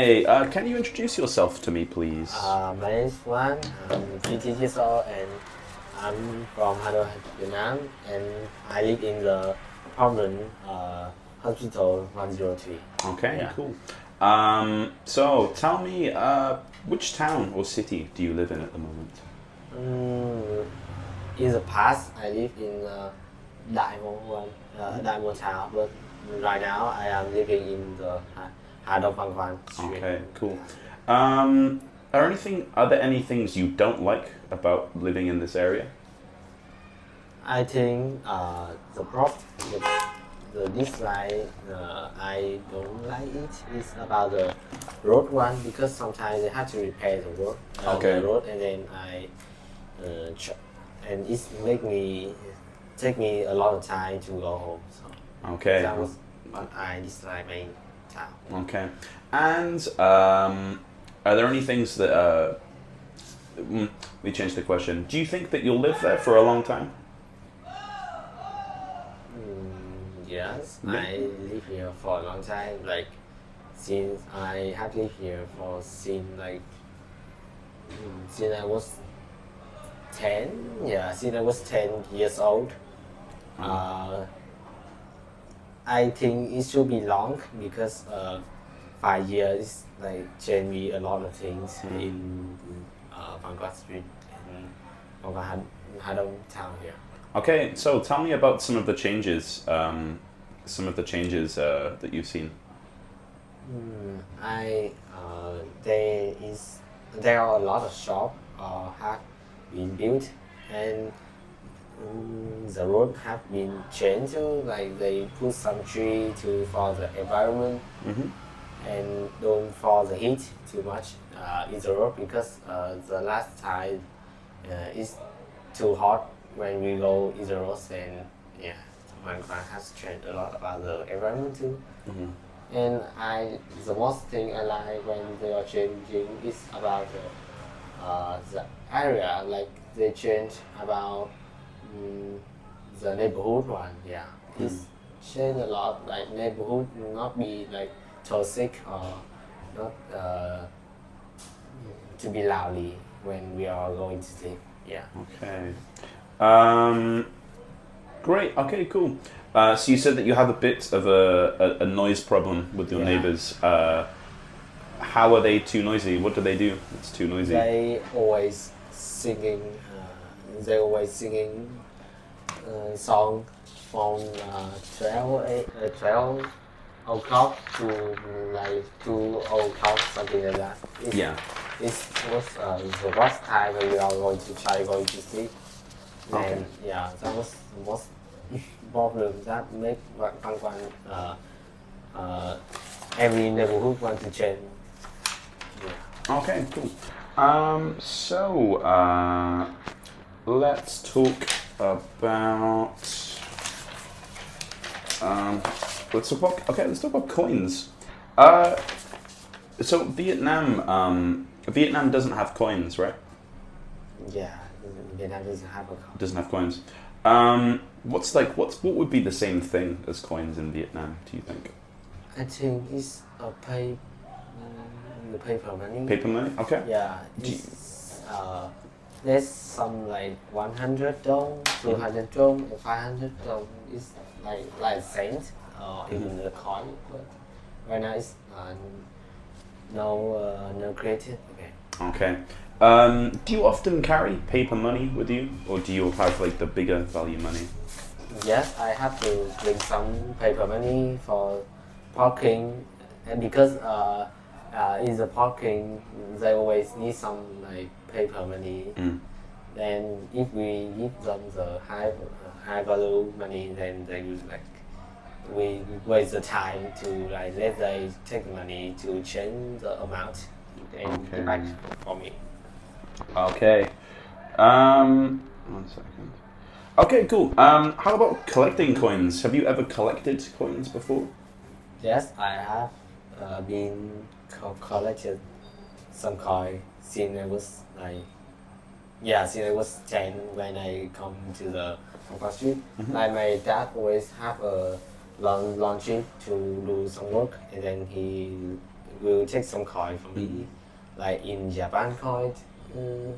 Hey, can you introduce yourself to me, please? My name is Juan. I'm 50 years old and I'm from Hanoi, Vietnam, and I live in the apartment hospital 103. Okay, Yeah. cool. So tell me, which town or city do you live in at the moment? Mm, in the past, I live in Đại Môn one, Đại Môn town, but right now I am living in the Hà Đông Phan Quan street. Okay, cool. Yeah. Are there any things you don't like about living in this area? I think the, the dislike I don't like it is about the road one because sometimes they have to repair Okay. the road and then and it take me a lot of time to go home. So Okay. that was what I dislike my town. Okay. And are there any things that we changed the question. Do you think that you'll live there for a long time? Yes, Yeah. I live here for a long time. Like since I have lived here for since I was 10. Yeah, since I was 10 years old. Uh, I think it should be long because 5 years like changed me a lot of things in Bangkok Street and Bangkok Hadong town here. Okay, so tell me about some of the changes, that you've seen. I there is there are a lot of shops have been built and the road have been changed. So, like they put some tree to for the environment and don't for the heat too much in the road because the last time it's too hot when we go in the roads and yeah, Minecraft has changed a lot about the environment too. And the most thing I like when they are changing is about the area. Like they change about the neighborhood one. Yeah, it's changed a lot. Like neighborhood will not be like toxic or not to be loudly when we are going to sleep. Yeah. Okay. Um, Great. Okay, cool. So you said that you have a bit of a noise problem with your Yeah. neighbors. How are they too noisy? What do they do? It's too noisy. They always singing. They always singing song from 12 o'clock to like 2 o'clock, something like that. Yeah. It was the worst time when we are going to try going to sleep. Okay. And yeah, that was the most problem that make Bangkok every neighborhood want to change. Yeah. Okay, cool. Let's talk about. Um, let's talk about coins. Uh, so Vietnam doesn't have coins, right? Yeah, Vietnam doesn't have a car. Doesn't have coins. What would be the same thing as coins in Vietnam? Do you think? I think it's the paper money. Paper money. Okay. Yeah, it's there's some like 100 dong, 200 dong, and 500 dong. It's like cent or even the coin. But right now it's no creative. Okay. Okay. Do you often carry paper money with you, or do you have like the bigger value money? Yes, I have to bring some paper money for parking, and because in the parking they always need some like paper money. Then if we give them the high value money, then they will like we waste the time to like let they take the money to change the amount and give back for me. Okay. 1 second. Okay, cool. How about collecting coins? Have you ever collected coins before? Yes, I have been collected some coin since I was like since I was 10 when I come to the Bangkok Street. Like my dad always have a long trip to do some work and then he will take some coin for me, like in Japan coin,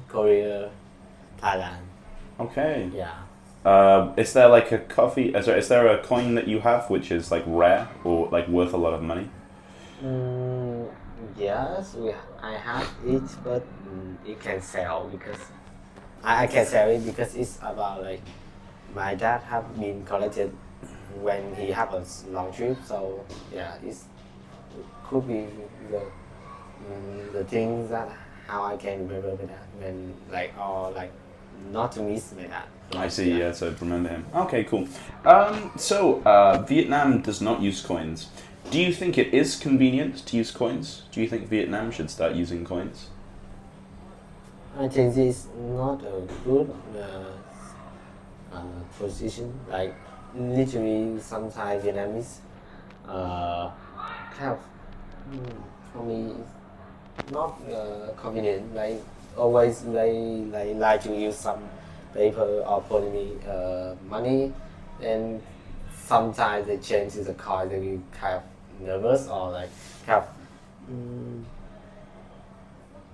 Korea, Thailand. Okay. Yeah. Is there like a is there a coin that you have which is like rare or like worth a lot of money? Mm, yes, I have it, but it can sell because I can sell it because it's about like my dad have been collected when he have a long trip. So yeah, it could be the things that how I can remember my dad when like or like not to miss my dad. I see. Yeah. Yeah, so remember him. Okay, cool. So Vietnam does not use coins. Do you think it is convenient to use coins? Do you think Vietnam should start using coins? I think this is not a good position. Like literally, sometimes Vietnamese kind of for me it's not convenient. Like always, they like to use some paper or polymer money, and sometimes they change to the coin. They be kind of nervous or like kind of.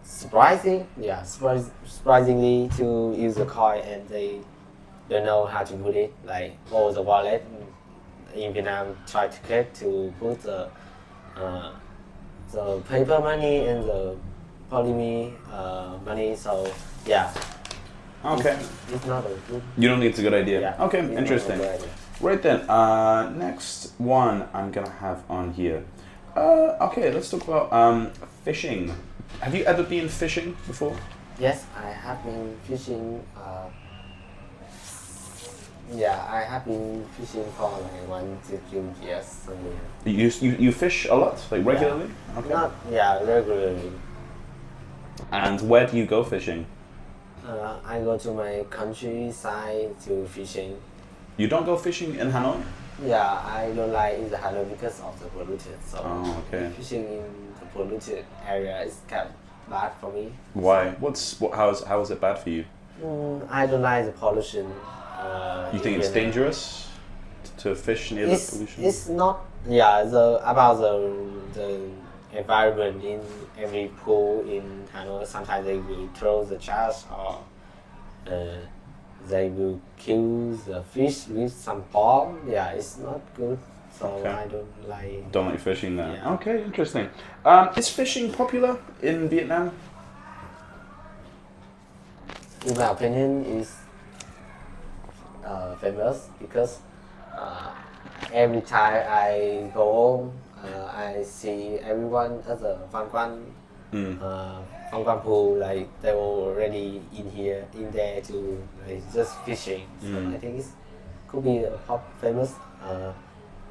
Surprisingly to use the coin and they don't know how to put it. Like all the wallet in Vietnam try to get to put the paper money and the polymer money. So yeah, Okay. it's not a good. You don't think it's a good idea? Yeah. Okay, it's not a interesting. good idea. Right then, next one I'm gonna have on here. Okay, let's talk about fishing. Have you ever been fishing before? Yes, I have been fishing. Yeah, I have been fishing for like 1 to 2 years. Something. You fish a lot, like regularly? Okay. Not regularly. And where do you go fishing? I go to my countryside to fishing. You don't go fishing in Hanoi? Yeah, I don't like in the Hanoi because of the polluted. So Oh, okay. fishing in the polluted area is kind of bad for me. Why? How is it bad for you? I don't like the pollution. You think it's dangerous to fish near the pollution? It's not. Yeah, about the environment in every pool in Hanoi. Sometimes they will throw the trash or they will kill the fish with some bomb. Yeah, it's not good. So Okay. I don't like. Don't like fishing there. Yeah. Okay, interesting. Is fishing popular in Vietnam? In my opinion, is famous because every time I go home, I see everyone at the Phan Quan pool, like they were already in there to like, just fishing. So I think it could be a famous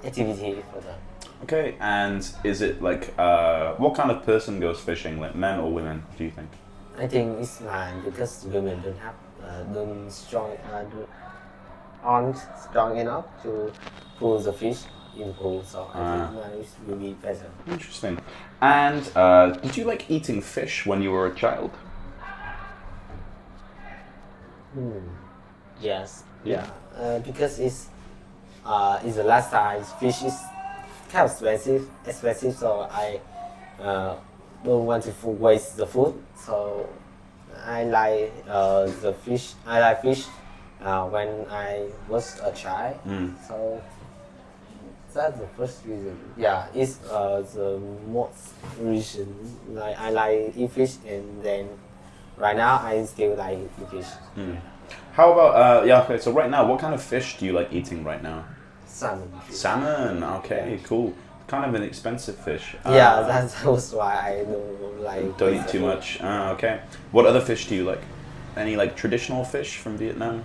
activity for them. Okay, and is it like what kind of person goes fishing? Like men or women? Do you think? I think it's man because women don't have aren't strong enough to pull the fish in the pool. So I think man will be better. Interesting. And did you like eating fish when you were a child? Yes. Yeah. Because it's the last time fish is kind of expensive. So I don't want to waste the food. So I like the fish. I like fish when I was a child. So that's the first reason. Yeah, it's the most reason. Like I like eat fish, and then right now I still like eat fish. How about okay, so right now, what kind of fish do you like eating right now? Salmon. Salmon. Okay, cool. Kind of an expensive fish. Yeah, that's why I don't like. Don't eat too much. Okay. What other fish do you like? Any like traditional fish from Vietnam?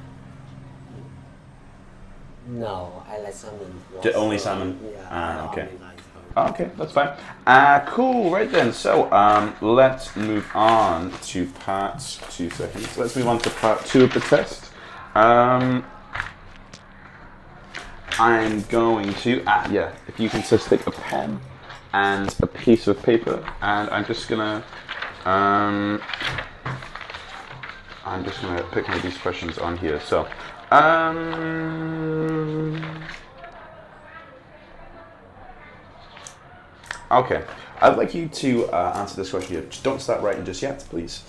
No, I like salmon. Only salmon? Yeah. Okay. I only like salmon. Okay, that's fine. Cool, right then. So, let's move on to part 2 seconds. Let's move on to part 2 of the test. I'm going to, if you can just take a pen and a piece of paper, and I'm just gonna pick one of these questions on here. So, okay. I'd like you to answer this question here. Just don't start writing just yet, please.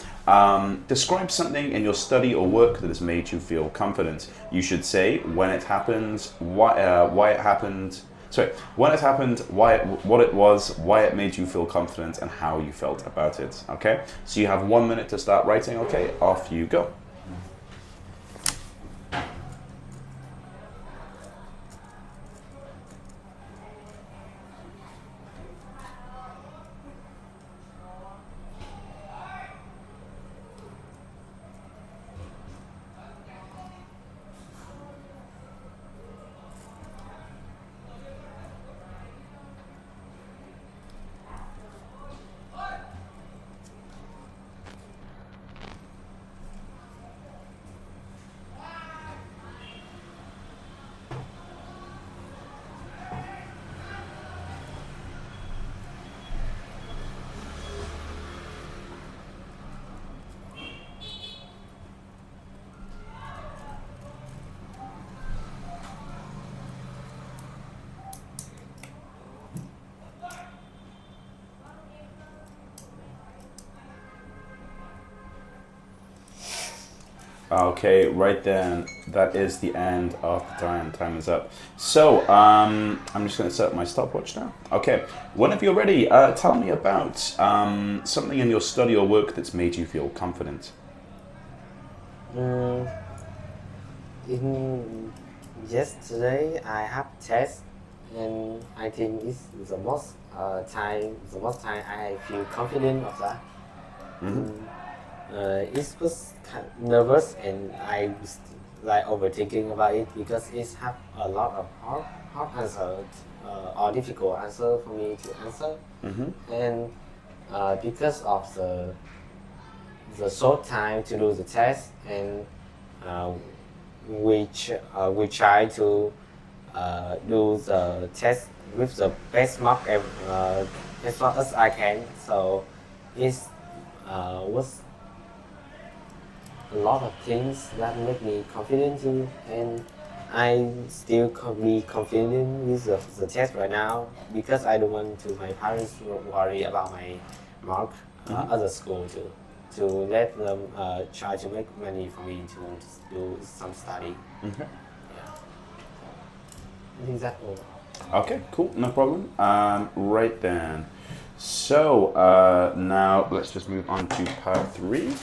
Describe something in your study or work that has made you feel confident. You should say when it happened, why it happened. Sorry, when it happened, what it was, why it made you feel confident, and how you felt about it. Okay. So you have 1 minute to start writing. Okay. Off you go. Okay, right then, that is the end of the time. Time is up. So, I'm just going to set up my stopwatch now. Okay, whenever you're ready, tell me about something in your study or work that's made you feel confident. In yesterday, I have test, and I think it's the most time I feel confident of that. It was kind of nervous, and I was like overthinking about it because it have a lot of hard answer or difficult answer for me to answer, and because of the short time to do the test, and uh, we try to do the test with the best mark as far as I can. So it was a lot of things that make me confident too, and I still be confident with the test right now because I don't want to my parents to worry about my mark other school too, to let them try to make money for me to do some study. Okay. Yeah, I think that's all. Okay, cool, no problem. Right then. So, now let's just move on to part 3.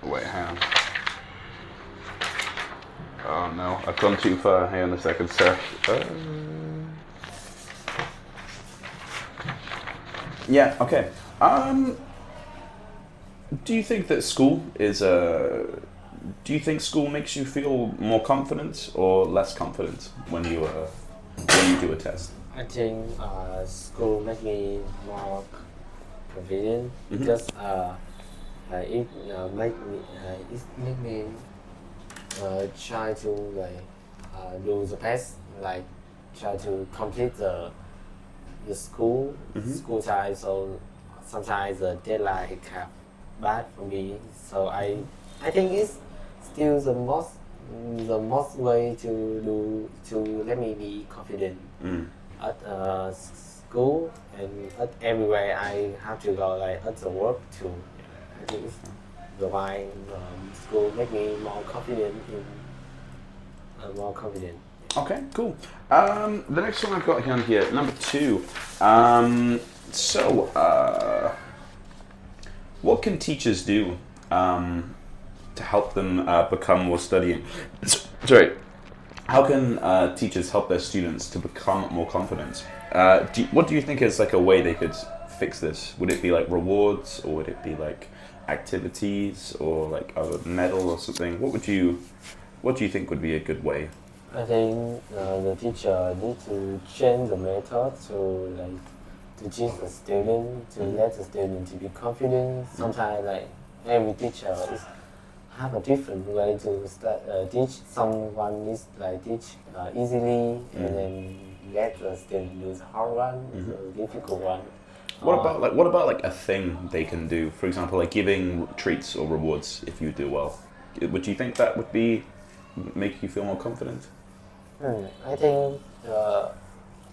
Wait, hang on. Oh no, I've gone too far. Hang on a second, sir. Yeah, okay. Do you think that school is do you think school makes you feel more confident or less confident when you do a test? I think school make me more confident because it make me try to do the best, like try to complete the school time. So sometimes the deadline kind bad for me. So I think it's still the most way to let me be confident at school and at everywhere I have to go, like at the work too. I think it's the why school make me more confident more confident. Okay, cool. The next one I've got on here, number 2. What can teachers do to help them become more studying? Sorry. How can teachers help their students to become more confident? What do you think is like a way they could fix this? Would it be like rewards, or would it be like activities, or like a medal or something? What do you think would be a good way? I think the teacher need to change the method to teach the student, to let the student to be confident. Sometimes like every teacher is have a different way to teach. Someone is like teach easily and then let the student do the hard one, the difficult one. What about like a thing they can do? For example, like giving treats or rewards if you do well. Would you think that would be make you feel more confident? I think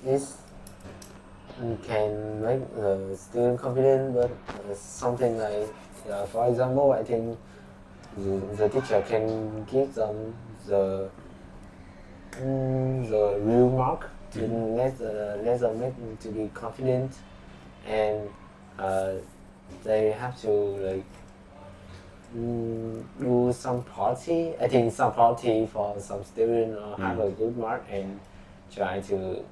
this can make the student confident, but something like, for example, I think the teacher can give them the real mark to let them make to be confident, and they have to like do some party. I think some party for some student or have a good mark and try to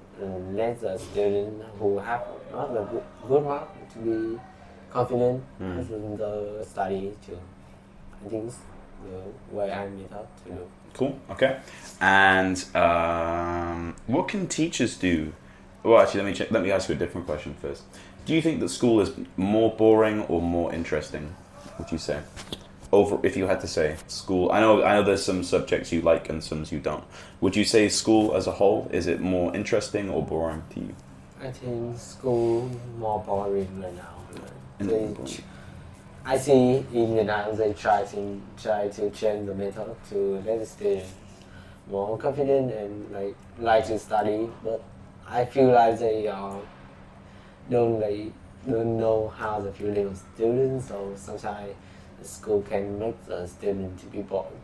let the student who have not a good mark to be confident in the study too. I think it's the way I made up to do. Cool. Okay. And what can teachers do? Well, actually, let me ask you a different question first. Do you think that school is more boring or more interesting? Would you say? Over, if you had to say school, I know there's some subjects you like and some you don't. Would you say school as a whole, is it more interesting or boring to you? I think school more boring right now. Boring. I see in Vietnam they try to change the method to let the student more confident and like to study, but I feel like they don't know how the feeling of students, so sometimes the school can make the student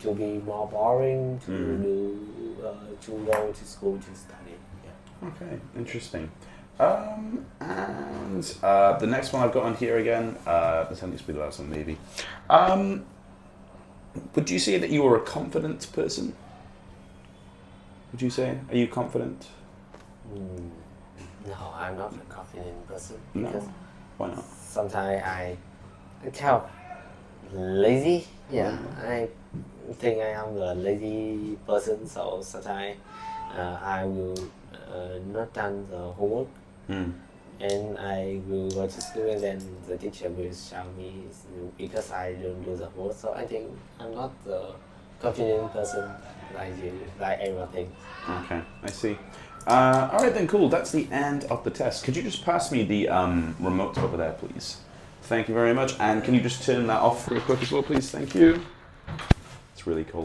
to be more boring to go to school to study. Yeah. Okay, interesting. And the next one I've got on here again, let's only speed the last one maybe. Would you say that you are a confident person? Would you say? Are you confident? No, I'm not a confident person No. because Why not? sometimes I kind of lazy. Yeah, I think I am a lazy person, so sometimes I will not done the homework. And I will go to school and then the teacher will shout me because I don't do the homework. So I think I'm not the confident person like everyone thinks. Okay, I see. All right then, cool. That's the end of the test. Could you just pass me the remote over there, please? Thank you very much. And can you just turn that off real quick as well, please? Thank you. It's really cold.